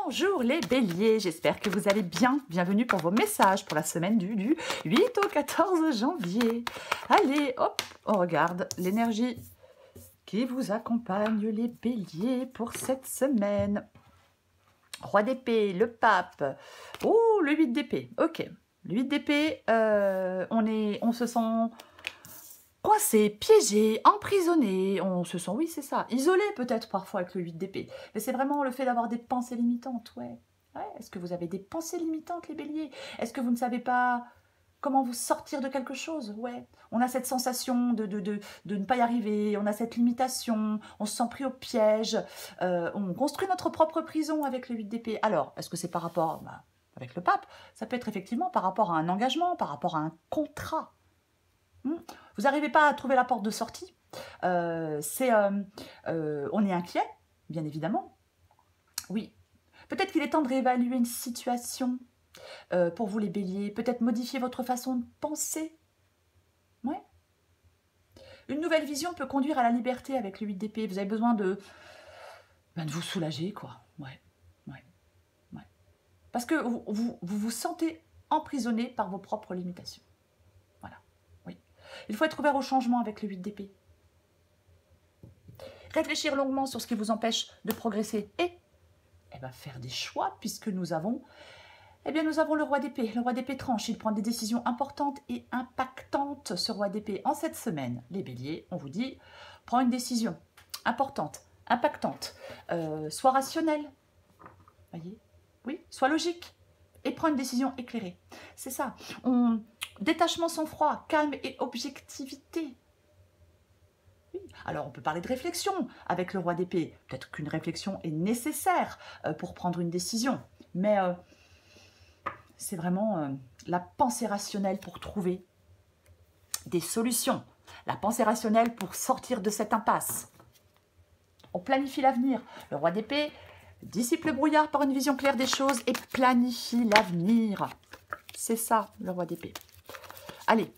Bonjour les béliers, j'espère que vous allez bien. Bienvenue pour vos messages pour la semaine du 8 au 14 janvier. Allez, hop, on regarde l'énergie qui vous accompagne les béliers pour cette semaine. Roi d'épée, le pape, oh le 8 d'épée, ok. Le 8 d'épée, on se sent coincé, piégé, emprisonné, on se sent, oui c'est ça, isolé peut-être parfois avec le 8 d'épée. Mais c'est vraiment le fait d'avoir des pensées limitantes, ouais. Est-ce que vous avez des pensées limitantes les béliers? Est-ce que vous ne savez pas comment vous sortir de quelque chose? Ouais. On a cette sensation de ne pas y arriver, on a cette limitation, on se sent pris au piège, on construit notre propre prison avec le 8 d'épée. Alors, est-ce que c'est par rapport, avec le pape? Ça peut être effectivement par rapport à un engagement, par rapport à un contrat. Vous n'arrivez pas à trouver la porte de sortie, on est inquiet, bien évidemment. Oui, peut-être qu'il est temps de réévaluer une situation pour vous les béliers, peut-être modifier votre façon de penser. Ouais. Une nouvelle vision peut conduire à la liberté avec le 8 d'épée. Vous avez besoin de vous soulager, quoi. Ouais. Parce que vous sentez emprisonné par vos propres limitations. Il faut être ouvert au changement avec le 8 d'épée. Réfléchir longuement sur ce qui vous empêche de progresser et faire des choix puisque nous avons le roi d'épée. Le roi d'épée tranche, il prend des décisions importantes et impactantes, ce roi d'épée. En cette semaine, les béliers, on vous dit, prends une décision importante, impactante, sois rationnel, voyez, oui, sois logique et prends une décision éclairée. C'est ça. Détachement sans froid, calme et objectivité. Oui. Alors, on peut parler de réflexion avec le roi d'épée. Peut-être qu'une réflexion est nécessaire pour prendre une décision. Mais c'est vraiment la pensée rationnelle pour trouver des solutions. La pensée rationnelle pour sortir de cette impasse. On planifie l'avenir. Le roi d'épée dissipe le brouillard par une vision claire des choses et planifie l'avenir. C'est ça, le roi d'épée. Allez,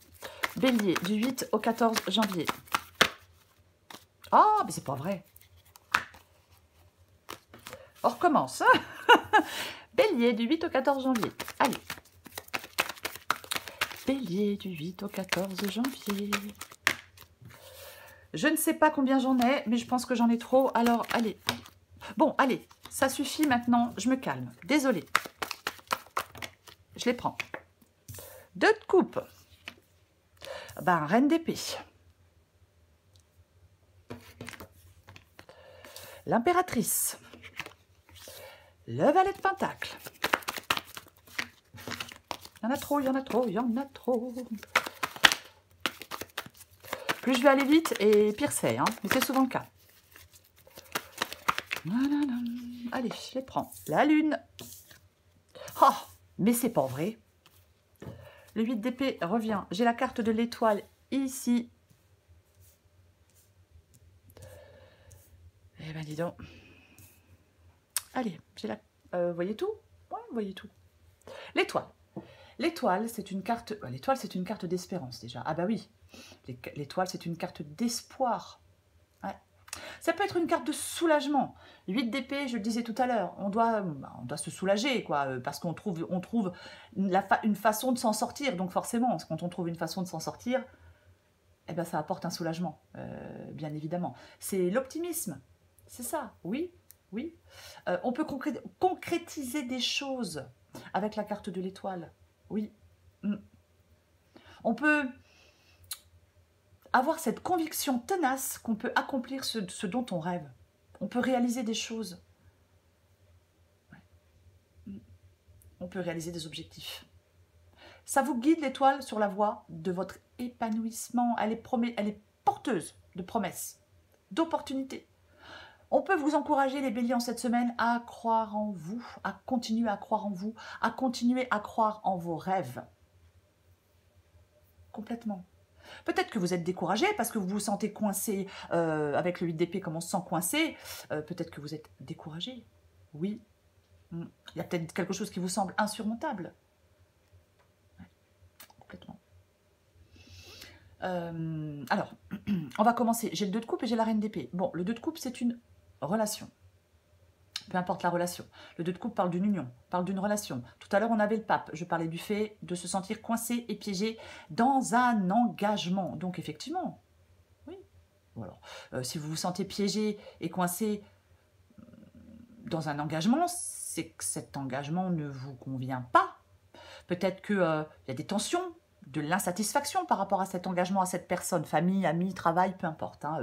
bélier, du 8 au 14 janvier. Ah, mais c'est pas vrai. On recommence. Bélier, du 8 au 14 janvier. Allez. Bélier, du 8 au 14 janvier. Je ne sais pas combien j'en ai, mais je pense que j'en ai trop. Alors, allez. Bon, allez, ça suffit maintenant. Je me calme. Désolée. Je les prends. 2 de coupe. Reine d'épée. L'impératrice. Le valet de pentacle. Il y en a trop, il y en a trop, il y en a trop. Plus je vais aller vite, et pire c'est, hein, mais c'est souvent le cas. Allez, je les prends. La lune. Oh, mais c'est pas vrai. Le 8 d'épée revient. J'ai la carte de l'étoile ici. Eh ben, dis donc. Allez, j'ai la... vous voyez tout? Ouais, vous voyez tout. L'étoile. L'étoile, c'est une carte... L'étoile, c'est une carte d'espérance, déjà. Ah bah oui. L'étoile, c'est une carte d'espoir. Ouais. Ça peut être une carte de soulagement. 8 d'épée, je le disais tout à l'heure, on doit se soulager, quoi, parce qu'on trouve une façon de s'en sortir. Donc forcément, quand on trouve une façon de s'en sortir, ça apporte un soulagement, bien évidemment. C'est l'optimisme, c'est ça, oui. On peut concrétiser des choses avec la carte de l'étoile, oui. On peut avoir cette conviction tenace qu'on peut accomplir ce dont on rêve. On peut réaliser des choses. On peut réaliser des objectifs. Ça vous guide, l'étoile, sur la voie de votre épanouissement. Elle est porteuse de promesses, d'opportunités. On peut vous encourager, les béliers, en cette semaine, à croire en vous, à continuer à croire en vous, à continuer à croire en vos rêves. Complètement. Peut-être que vous êtes découragé parce que vous vous sentez coincé avec le 8 d'épée, comme on se sent coincé. Peut-être que vous êtes découragé. Oui. Il y a peut-être quelque chose qui vous semble insurmontable. Ouais, complètement. Alors, on va commencer. J'ai le 2 de coupe et j'ai la reine d'épée. Bon, le 2 de coupe, c'est une relation. peu importe la relation. Le 2 de coupe parle d'une union, parle d'une relation. Tout à l'heure, on avait le pape. Je parlais du fait de se sentir coincé et piégé dans un engagement. Donc, effectivement, oui. Ou alors, si vous vous sentez piégé et coincé dans un engagement, c'est que cet engagement ne vous convient pas. Peut-être qu'il y a des tensions, de l'insatisfaction par rapport à cet engagement, à cette personne, famille, amis, travail, peu importe, hein,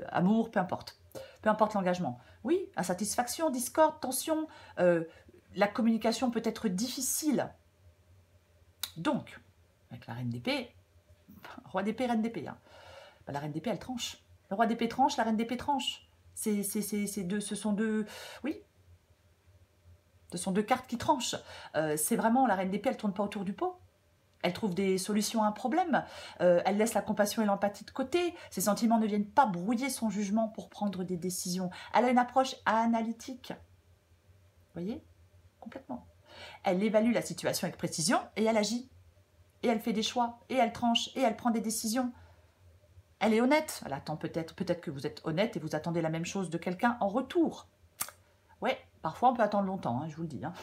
amour, peu importe. Peu importe l'engagement. Oui, insatisfaction, discorde, tension, la communication peut être difficile. Donc, avec la reine d'épée, roi d'épée, reine d'épée, hein, la reine d'épée, elle tranche. Le roi d'épée tranche, la reine d'épée tranche. Ce sont deux... Oui, ce sont deux cartes qui tranchent. C'est vraiment, la reine d'épée, elle ne tourne pas autour du pot. Elle trouve des solutions à un problème. Elle laisse la compassion et l'empathie de côté. Ses sentiments ne viennent pas brouiller son jugement pour prendre des décisions. Elle a une approche analytique. Vous voyez? Complètement. Elle évalue la situation avec précision et elle agit. Et elle fait des choix. Et elle tranche. Et elle prend des décisions. Elle est honnête. Elle attend peut-être que vous êtes honnête et vous attendez la même chose de quelqu'un en retour. Ouais, parfois on peut attendre longtemps, hein, je vous le dis. Hein.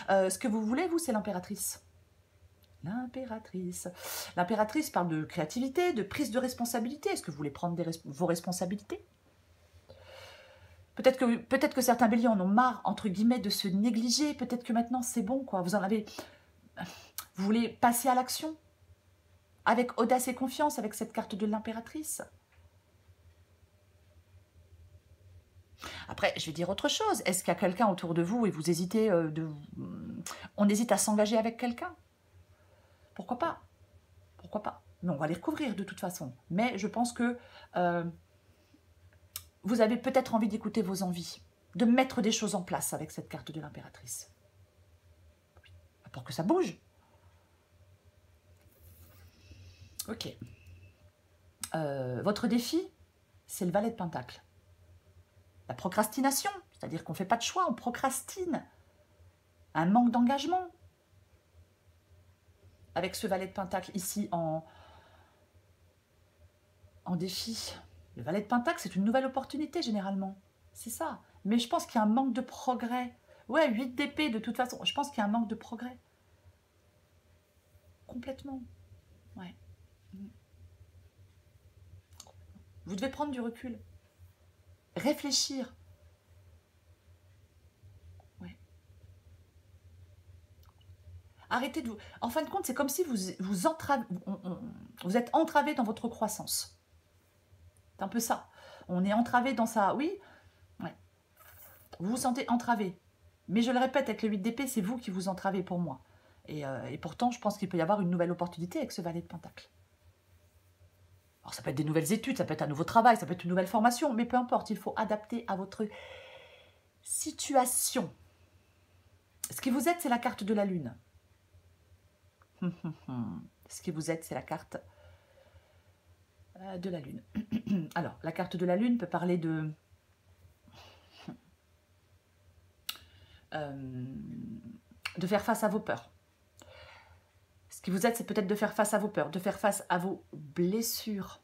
Ce que vous voulez, vous, c'est l'impératrice. L'impératrice. L'impératrice parle de créativité, de prise de responsabilité. Est-ce que vous voulez prendre vos responsabilités? Peut-être que certains béliers en ont marre, entre guillemets, de se négliger. Peut-être que maintenant, c'est bon, quoi. Vous voulez passer à l'action avec audace et confiance, avec cette carte de l'impératrice. Après, je vais dire autre chose. Est-ce qu'il y a quelqu'un autour de vous et vous hésitez on hésite à s'engager avec quelqu'un? Pourquoi pas? Pourquoi pas? Mais on va les recouvrir de toute façon. Mais je pense que vous avez peut-être envie d'écouter vos envies, de mettre des choses en place avec cette carte de l'impératrice. Pour que ça bouge. Ok. Votre défi, c'est le valet de Pentacle. La procrastination, c'est-à-dire qu'on ne fait pas de choix, on procrastine. Un manque d'engagement. Avec ce valet de Pentacle ici en défi. Le valet de Pentacle, c'est une nouvelle opportunité généralement. C'est ça. Mais je pense qu'il y a un manque de progrès. Ouais, 8 d'épée de toute façon. Je pense qu'il y a un manque de progrès. Complètement. Ouais. Vous devez prendre du recul. Réfléchir. Ouais. Arrêtez de vous... En fin de compte, c'est comme si vous êtes entravé dans votre croissance. C'est un peu ça. On est entravé dans ça. Oui, ouais. Vous vous sentez entravé. Mais je le répète, avec le 8 d'épée, c'est vous qui vous entravez pour moi. Et pourtant, je pense qu'il peut y avoir une nouvelle opportunité avec ce valet de Pentacle. Alors, ça peut être des nouvelles études, ça peut être un nouveau travail, ça peut être une nouvelle formation, mais peu importe, il faut adapter à votre situation. Ce qui vous aide, c'est la carte de la Lune. Ce qui vous aide, c'est la carte de la Lune. Alors, la carte de la Lune peut parler de faire face à vos peurs. Ce qui vous aide, c'est peut-être de faire face à vos peurs, de faire face à vos blessures.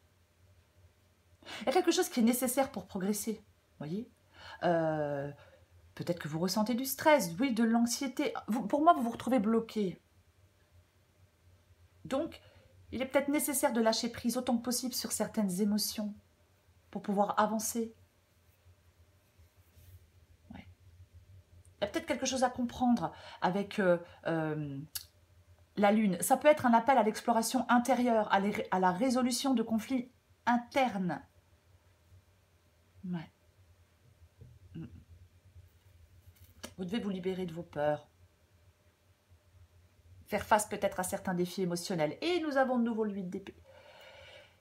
Il y a quelque chose qui est nécessaire pour progresser, voyez. Peut-être que vous ressentez du stress, oui, de l'anxiété. Pour moi, vous vous retrouvez bloqué. Donc, il est peut-être nécessaire de lâcher prise autant que possible sur certaines émotions pour pouvoir avancer. Ouais. Il y a peut-être quelque chose à comprendre avec la Lune. Ça peut être un appel à l'exploration intérieure, à la résolution de conflits internes. Ouais. Vous devez vous libérer de vos peurs. Faire face peut-être à certains défis émotionnels. Et nous avons de nouveau le 8 d'épée.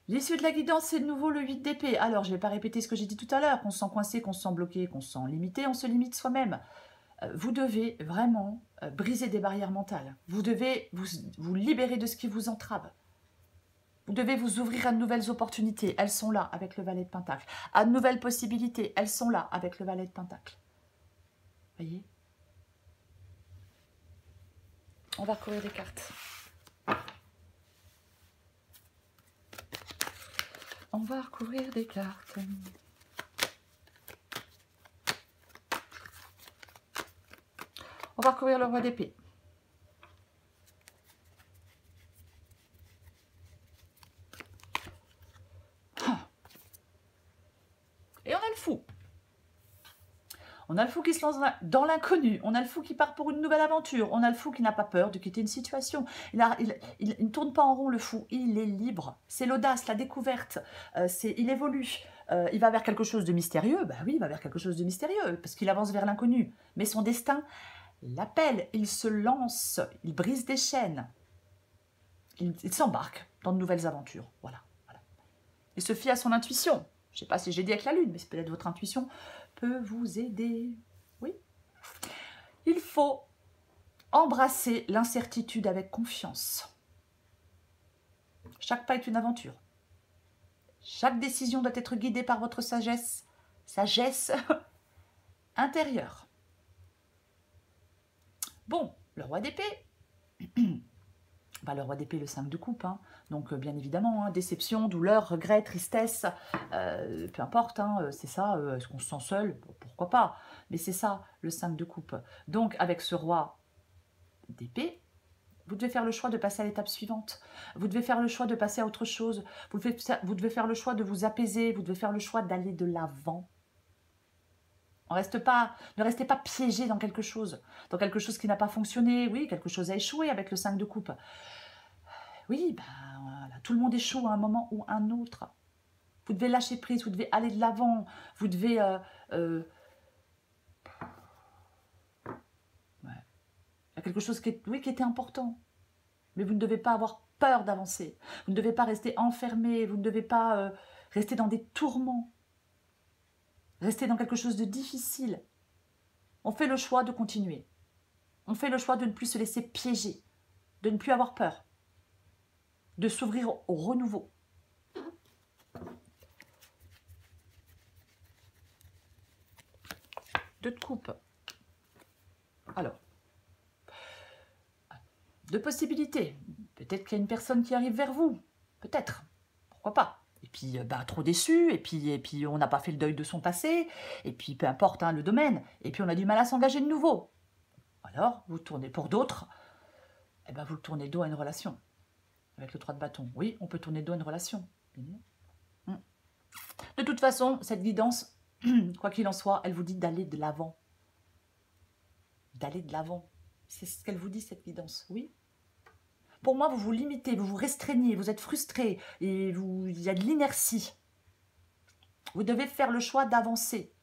L'issue de la guidance, c'est de nouveau le 8 d'épée. Alors, je ne vais pas répéter ce que j'ai dit tout à l'heure, qu'on se sent coincé, qu'on se sent bloqué, qu'on se sent limité, on se limite soi-même. Vous devez vraiment briser des barrières mentales. Vous devez vous libérer de ce qui vous entrave. Vous devez vous ouvrir à de nouvelles opportunités. Elles sont là avec le valet de Pentacle. À de nouvelles possibilités. Elles sont là avec le valet de Pentacle. Voyez? On va recouvrir des cartes. On va recouvrir des cartes. On va courir le roi d'épée. Et on a le fou. On a le fou qui se lance dans l'inconnu. On a le fou qui part pour une nouvelle aventure. On a le fou qui n'a pas peur de quitter une situation. Il ne tourne pas en rond, le fou. Il est libre. C'est l'audace, la découverte. Il évolue. Il va vers quelque chose de mystérieux. Ben oui, il va vers quelque chose de mystérieux parce qu'il avance vers l'inconnu. Mais son destin l'appelle. Il se lance. Il brise des chaînes. Il s'embarque dans de nouvelles aventures. Voilà. Il se fie à son intuition. Je ne sais pas si j'ai dit avec la lune, mais c'est peut-être votre intuition peut vous aider. Oui. Il faut embrasser l'incertitude avec confiance. Chaque pas est une aventure. Chaque décision doit être guidée par votre sagesse intérieure. Bon, le roi d'épée. Le roi d'épée, le 5 de coupe, hein. Donc bien évidemment, hein, déception, douleur, regret, tristesse, peu importe, hein, c'est ça, est-ce qu'on se sent seul? Pourquoi pas, mais c'est ça, le 5 de coupe. Donc avec ce roi d'épée, vous devez faire le choix de passer à l'étape suivante, vous devez faire le choix de passer à autre chose, vous devez faire le choix de vous apaiser, vous devez faire le choix d'aller de l'avant. Ne restez pas piégé dans quelque chose qui n'a pas fonctionné. Oui, quelque chose a échoué avec le 5 de coupe. Oui, voilà, tout le monde échoue à un moment ou un autre. Vous devez lâcher prise, vous devez aller de l'avant, vous devez... Il y a quelque chose qui était important, mais vous ne devez pas avoir peur d'avancer. Vous ne devez pas rester enfermé, vous ne devez pas rester dans des tourments. Rester dans quelque chose de difficile. On fait le choix de continuer. On fait le choix de ne plus se laisser piéger, de ne plus avoir peur, de s'ouvrir au renouveau. Deux de coupe. Alors, deux possibilités. Peut-être qu'il y a une personne qui arrive vers vous. Peut-être. Pourquoi pas? Et puis, trop déçu, et puis on n'a pas fait le deuil de son passé, et puis peu importe hein, le domaine, et puis on a du mal à s'engager de nouveau. Alors, vous tournez pour d'autres, vous tournez le dos à une relation. Avec le 3 de bâton. Oui, on peut tourner le dos à une relation. De toute façon, cette guidance, quoi qu'il en soit, elle vous dit d'aller de l'avant. D'aller de l'avant. C'est ce qu'elle vous dit, cette guidance, oui. Pour moi, vous vous limitez, vous vous restreignez, vous êtes frustré, et il y a de l'inertie. Vous devez faire le choix d'avancer.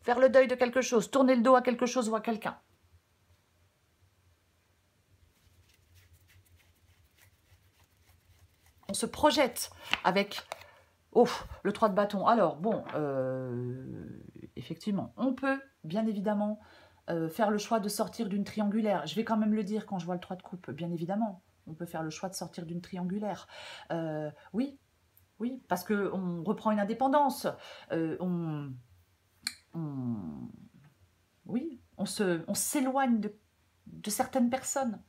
Faire le deuil de quelque chose, tourner le dos à quelque chose ou à quelqu'un. On se projette avec le 3 de bâton. Alors, bon, effectivement, on peut, bien évidemment, faire le choix de sortir d'une triangulaire. Je vais quand même le dire quand je vois le 3 de coupe, bien évidemment. On peut faire le choix de sortir d'une triangulaire. Oui, parce qu'on reprend une indépendance. On s'éloigne de certaines personnes.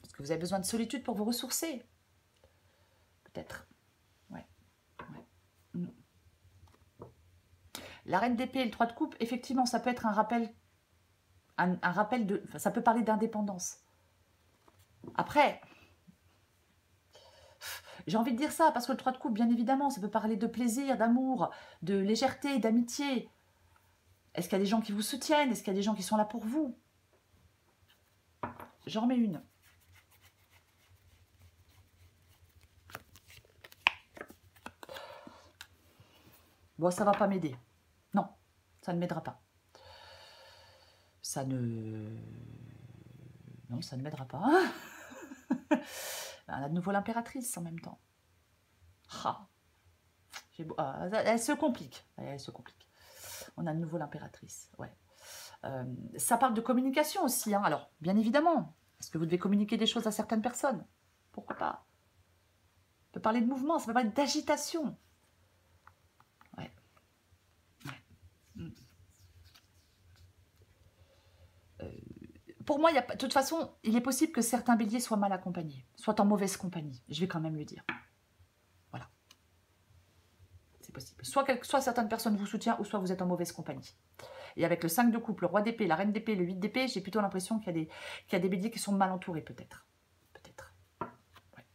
Parce que vous avez besoin de solitude pour vous ressourcer. Peut-être. Ouais. La reine d'épée et le 3 de coupe, effectivement, ça peut être un rappel, ça peut parler d'indépendance. Après, j'ai envie de dire ça, parce que le 3 de coupe, bien évidemment, ça peut parler de plaisir, d'amour, de légèreté, d'amitié. Est-ce qu'il y a des gens qui vous soutiennent? Est-ce qu'il y a des gens qui sont là pour vous? J'en remets une. Bon, ça ne va pas m'aider. Non, ça ne m'aidera pas. Non, ça ne m'aidera pas. On a de nouveau l'impératrice en même temps. Elle se complique. Elle se complique. On a de nouveau l'impératrice. Ouais. Ça parle de communication aussi. Hein. Alors, bien évidemment, est-ce que vous devez communiquer des choses à certaines personnes? Pourquoi pas? Ça peut parler de mouvement, ça peut parler d'agitation. Ouais. Pour moi, de toute façon, il est possible que certains béliers soient mal accompagnés, soient en mauvaise compagnie. Je vais quand même le dire. Voilà. C'est possible. Soit certaines personnes vous soutiennent, ou soit vous êtes en mauvaise compagnie. Et avec le 5 de coupe, le roi d'épée, la reine d'épée, le 8 d'épée, j'ai plutôt l'impression qu'il y a des béliers qui sont mal entourés, peut-être. Peut-être. Ouais.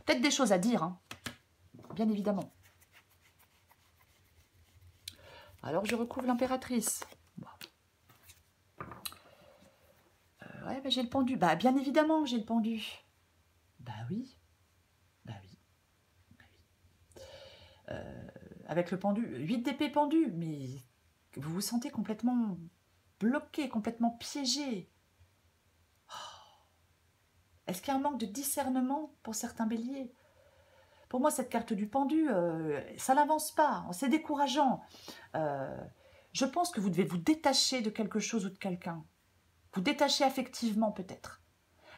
Peut-être des choses à dire, hein. Bien évidemment. Alors, je recouvre l'impératrice. Bon. Ouais, bah, j'ai le pendu. Bah, bien évidemment, j'ai le pendu. Bah oui. Bah oui. Bah oui. Avec le pendu, 8 d'épée pendu, mais vous vous sentez complètement bloqué, complètement piégé. Est-ce qu'il y a un manque de discernement pour certains béliers? Pour moi, cette carte du pendu, ça n'avance pas, c'est décourageant. Je pense que vous devez vous détacher de quelque chose ou de quelqu'un. Vous détacher affectivement peut-être.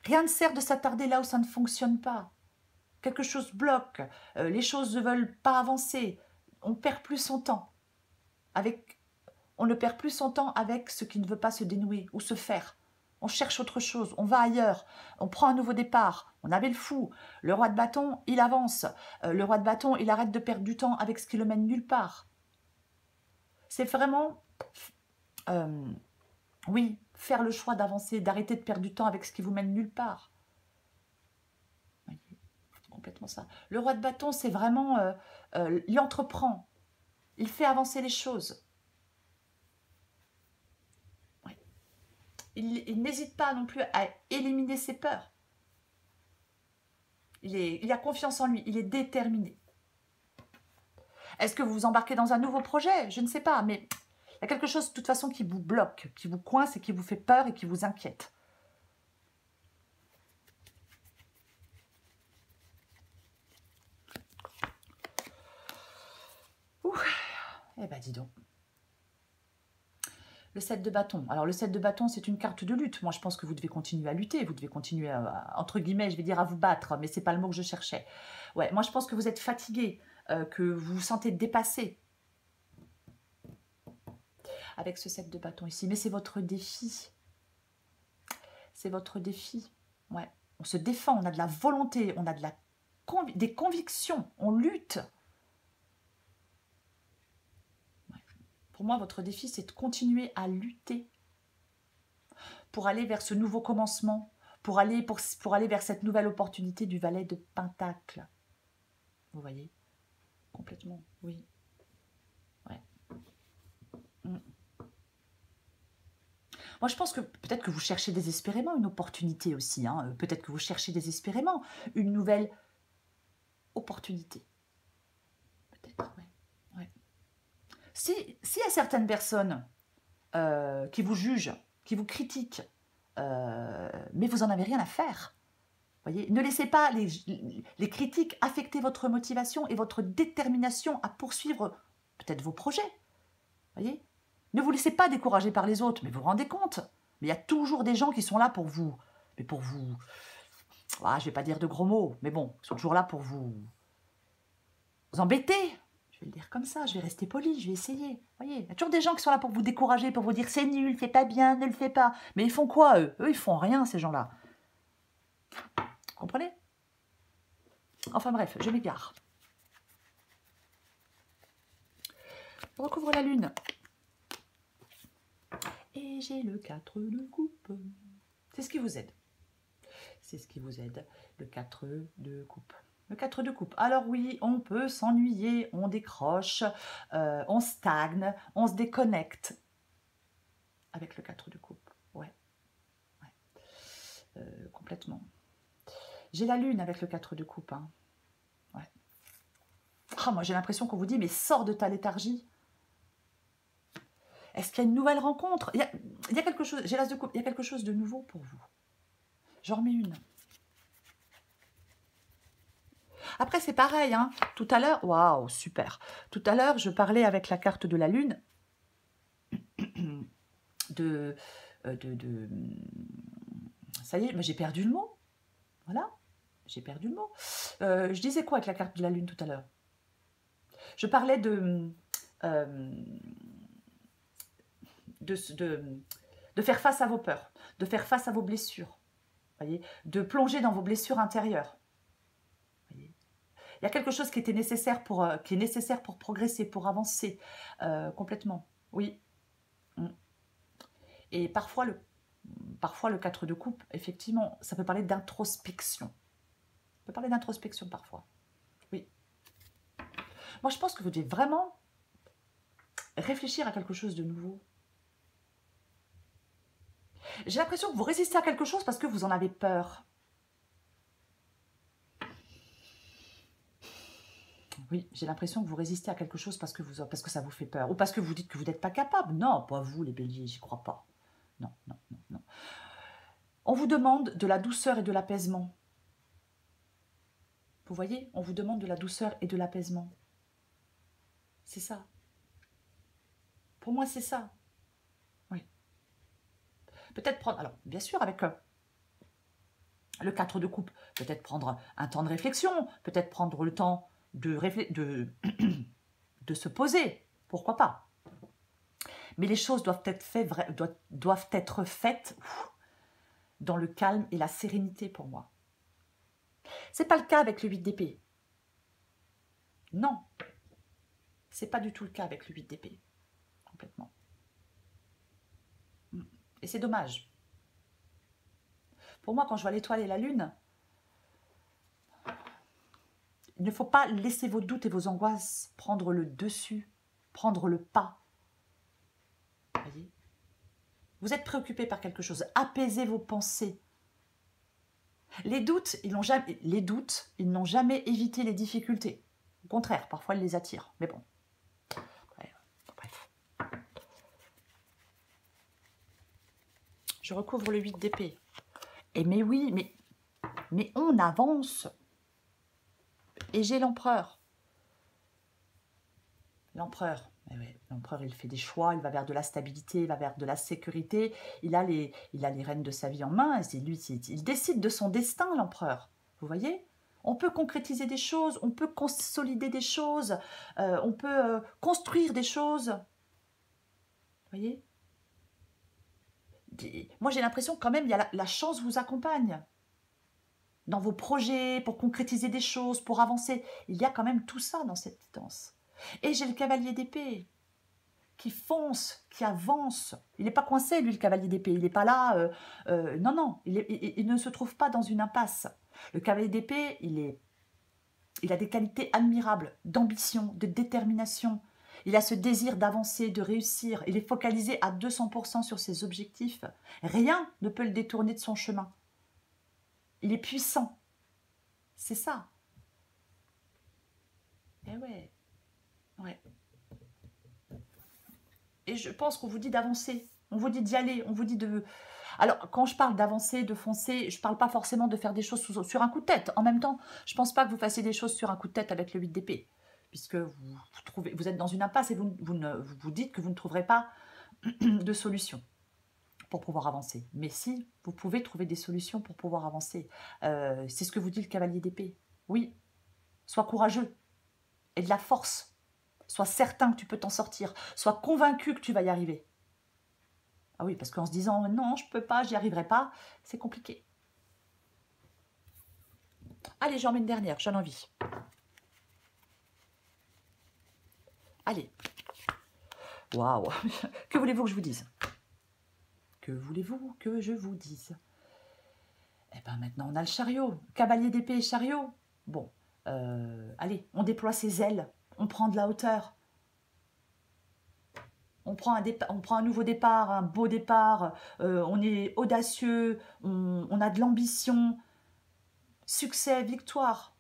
Rien ne sert de s'attarder là où ça ne fonctionne pas. Quelque chose bloque, les choses ne veulent pas avancer. On perd plus son temps. On ne perd plus son temps avec ce qui ne veut pas se dénouer ou se faire. On cherche autre chose, on va ailleurs, on prend un nouveau départ, on avait le fou. Le roi de bâton, il avance. Le roi de bâton, il arrête de perdre du temps avec ce qui le mène nulle part. C'est vraiment, oui, faire le choix d'avancer, d'arrêter de perdre du temps avec ce qui vous mène nulle part. Voyez, complètement ça. Le roi de bâton, c'est vraiment, il entreprend, il fait avancer les choses. Il n'hésite pas non plus à éliminer ses peurs. Il a confiance en lui, il est déterminé. Est-ce que vous vous embarquez dans un nouveau projet? Je ne sais pas, mais il y a quelque chose de toute façon qui vous bloque, qui vous coince et qui vous fait peur et qui vous inquiète. Ouh. Eh ben dis donc. Le 7 de bâton. Alors le 7 de bâton, c'est une carte de lutte. Moi, je pense que vous devez continuer à lutter. Vous devez continuer à, entre guillemets, je vais dire à vous battre, mais c'est pas le mot que je cherchais. Ouais, moi, je pense que vous êtes fatigué, que vous vous sentez dépassé avec ce 7 de bâton ici. Mais c'est votre défi. C'est votre défi. Ouais. On se défend, on a de la volonté, on a des convictions, on lutte. Pour moi, votre défi, c'est de continuer à lutter pour aller vers ce nouveau commencement, pour aller vers cette nouvelle opportunité du valet de Pentacle. Vous voyez? Complètement, oui. Ouais. Moi, je pense que peut-être que vous cherchez désespérément une opportunité aussi. Hein. Peut-être que vous cherchez désespérément une nouvelle opportunité. Peut-être, ouais. S'il y a certaines personnes qui vous jugent, qui vous critiquent, mais vous n'en avez rien à faire. Voyez, ne laissez pas les critiques affecter votre motivation et votre détermination à poursuivre peut-être vos projets. Voyez, ne vous laissez pas décourager par les autres, mais vous vous rendez compte. Mais il y a toujours des gens qui sont là pour vous. Mais pour vous... Ah, je ne vais pas dire de gros mots, mais bon, ils sont toujours là pour vous embêter. Je vais le dire comme ça, je vais rester poli, je vais essayer. Voyez, il y a toujours des gens qui sont là pour vous décourager, pour vous dire c'est nul, c'est pas bien, ne le fais pas. Mais ils font quoi, eux? Eux, ils font rien, ces gens-là. Vous comprenez? Enfin bref, je m'égare. Je recouvre la lune. Et j'ai le 4 de coupe. C'est ce qui vous aide. C'est ce qui vous aide, le 4 de coupe. Le 4 de coupe. Alors oui, on peut s'ennuyer, on décroche, on stagne, on se déconnecte. Avec le 4 de coupe, ouais. Complètement. J'ai la lune avec le 4 de coupe. Hein. Ouais. Oh, moi, j'ai l'impression qu'on vous dit, mais sors de ta léthargie. Est-ce qu'il y a une nouvelle rencontre? Il y a quelque chose, j'ai l'as de coupe, il y a quelque chose de nouveau pour vous. J'en remets une. Après, c'est pareil, hein. Tout à l'heure, waouh, super. Tout à l'heure, je parlais avec la carte de la lune ça y est, j'ai perdu le mot. Voilà, j'ai perdu le mot. Je disais quoi avec la carte de la lune tout à l'heure? Je parlais de faire face à vos peurs, de faire face à vos blessures, voyez, de plonger dans vos blessures intérieures. Voyez. Il y a quelque chose qui était nécessaire qui est nécessaire pour progresser, pour avancer complètement. Oui. Mm. Et parfois le 4 de coupe, effectivement, ça peut parler d'introspection. Ça peut parler d'introspection parfois. Oui. Moi, je pense que vous devez vraiment réfléchir à quelque chose de nouveau. J'ai l'impression que vous résistez à quelque chose parce que vous en avez peur. Oui, j'ai l'impression que vous résistez à quelque chose parce que ça vous fait peur. Ou parce que vous dites que vous n'êtes pas capable. Non, pas vous les béliers, j'y crois pas. Non, non, non, non. On vous demande de la douceur et de l'apaisement. Vous voyez, on vous demande de la douceur et de l'apaisement. C'est ça. Pour moi, c'est ça. Oui. Peut-être prendre... Alors, bien sûr, avec le 4 de coupe, peut-être prendre un temps de réflexion, peut-être prendre le temps de se poser. Pourquoi pas? Mais les choses doivent être faites dans le calme et la sérénité pour moi. C'est pas le cas avec le 8 d'épée. Non. C'est pas du tout le cas avec le 8 d'épée. Complètement. Et c'est dommage. Pour moi, quand je vois l'étoile et la lune, il ne faut pas laisser vos doutes et vos angoisses prendre le dessus, prendre le pas. Voyez ? Vous êtes préoccupé par quelque chose. Apaisez vos pensées. Les doutes, ils n'ont jamais évité les difficultés. Au contraire, parfois, ils les attirent. Mais bon. Ouais, bref. Je recouvre le 8 d'épée. Et mais oui, mais on avance. Et j'ai l'empereur. L'empereur. L'empereur, il fait des choix, il va vers de la stabilité, il va vers de la sécurité. Il a les rênes de sa vie en main. Il décide de son destin, l'empereur. Vous voyez ? On peut concrétiser des choses, on peut consolider des choses, on peut construire des choses. Vous voyez ? Moi, j'ai l'impression quand même, la chance vous accompagne. Dans vos projets, pour concrétiser des choses, pour avancer. Il y a quand même tout ça dans cette danse. Et j'ai le cavalier d'épée qui fonce, qui avance. Il n'est pas coincé, lui, le cavalier d'épée. Il n'est pas là. Non, non, il ne se trouve pas dans une impasse. Le cavalier d'épée, il a des qualités admirables, d'ambition, de détermination. Il a ce désir d'avancer, de réussir. Il est focalisé à 200% sur ses objectifs. Rien ne peut le détourner de son chemin. Il est puissant. C'est ça. Eh ouais. Ouais. Et je pense qu'on vous dit d'avancer. On vous dit d'y aller. On vous dit de... Alors, quand je parle d'avancer, de foncer, je ne parle pas forcément de faire des choses sur un coup de tête. En même temps, je ne pense pas que vous fassiez des choses sur un coup de tête avec le 8 d'épée. Puisque vous êtes dans une impasse et vous vous dites que vous ne trouverez pas de solution pour pouvoir avancer. Mais si, vous pouvez trouver des solutions pour pouvoir avancer. C'est ce que vous dit le cavalier d'épée. Oui, sois courageux. Et de la force. Sois certain que tu peux t'en sortir. Sois convaincu que tu vas y arriver. Ah oui, parce qu'en se disant « non, je ne peux pas, j'y arriverai pas », c'est compliqué. Allez, j'en mets une dernière, j'en ai envie. Allez. Waouh. Que voulez-vous que je vous dise? Que voulez-vous que je vous dise? Eh bien, maintenant, on a le chariot. Cavalier d'épée et chariot. Bon, allez, on déploie ses ailes. On prend de la hauteur. On prend un nouveau départ, un beau départ. On est audacieux. On a de l'ambition. Succès, victoire,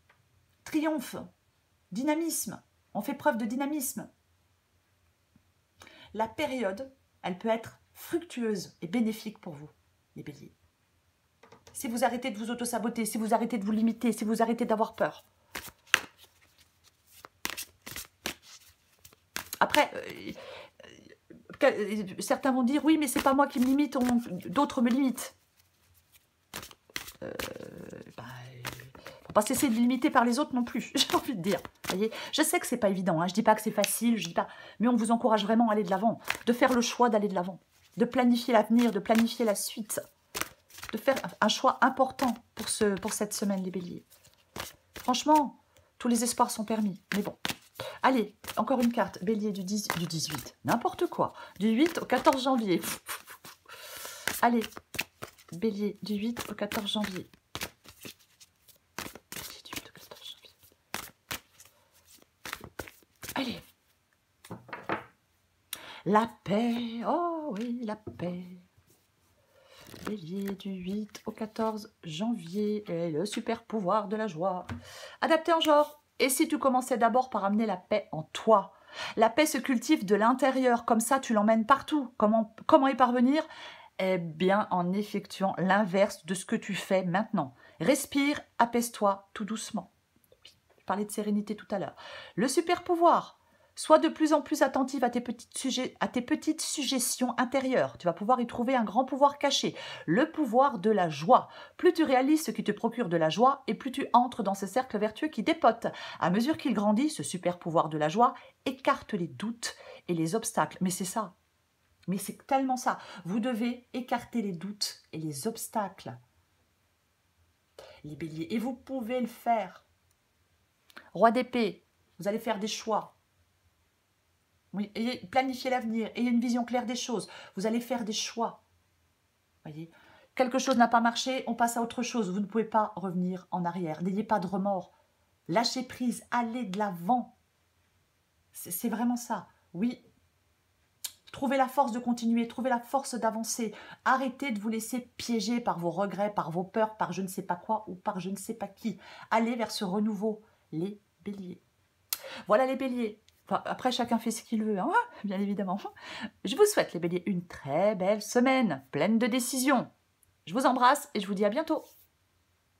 triomphe, dynamisme. On fait preuve de dynamisme. La période, elle peut être fructueuse et bénéfique pour vous, les béliers. Si vous arrêtez de vous auto-saboter, si vous arrêtez de vous limiter, si vous arrêtez d'avoir peur. Après, certains vont dire, oui, mais c'est pas moi qui me limite, d'autres me limitent. Faut pas cesser de limiter par les autres non plus, j'ai envie de dire. Voyez, je sais que c'est pas évident, hein, je dis pas que c'est facile, je dis pas, mais on vous encourage vraiment à aller de l'avant, de faire le choix d'aller de l'avant, de planifier l'avenir, de planifier la suite, de faire un choix important pour cette semaine, les béliers. Franchement, Tous les espoirs sont permis, mais bon. Allez, encore une carte. Bélier du 18. N'importe quoi. Du 8 au 14 janvier. Allez, Bélier du 8 au 14 janvier. Bélier du 8 au 14 janvier. Allez. La paix. Oh oui, la paix. Bélier du 8 au 14 janvier. Et le super pouvoir de la joie. Adapté en genre. Et si tu commençais d'abord par amener la paix en toi? La paix se cultive de l'intérieur. Comme ça, tu l'emmènes partout. Comment y parvenir? Eh bien, en effectuant l'inverse de ce que tu fais maintenant. Respire, apaise-toi tout doucement. Je parlais de sérénité tout à l'heure. Le super pouvoir. Sois de plus en plus attentive à tes petites suggestions intérieures. Tu vas pouvoir y trouver un grand pouvoir caché, le pouvoir de la joie. Plus tu réalises ce qui te procure de la joie et plus tu entres dans ce cercle vertueux qui dépote. À mesure qu'il grandit, ce super pouvoir de la joie écarte les doutes et les obstacles. Mais c'est ça. Mais c'est tellement ça. Vous devez écarter les doutes et les obstacles. Les béliers. Et vous pouvez le faire. Roi d'épée, vous allez faire des choix. Oui, planifiez l'avenir, ayez une vision claire des choses. Vous allez faire des choix. Voyez, quelque chose n'a pas marché, on passe à autre chose. Vous ne pouvez pas revenir en arrière. N'ayez pas de remords. Lâchez prise, allez de l'avant. C'est vraiment ça. Oui, trouvez la force de continuer, trouvez la force d'avancer. Arrêtez de vous laisser piéger par vos regrets, par vos peurs, par je ne sais pas quoi ou par je ne sais pas qui. Allez vers ce renouveau, les béliers. Voilà les béliers. Enfin, après, chacun fait ce qu'il veut, hein, bien évidemment. Je vous souhaite, les béliers, une très belle semaine, pleine de décisions. Je vous embrasse et je vous dis à bientôt.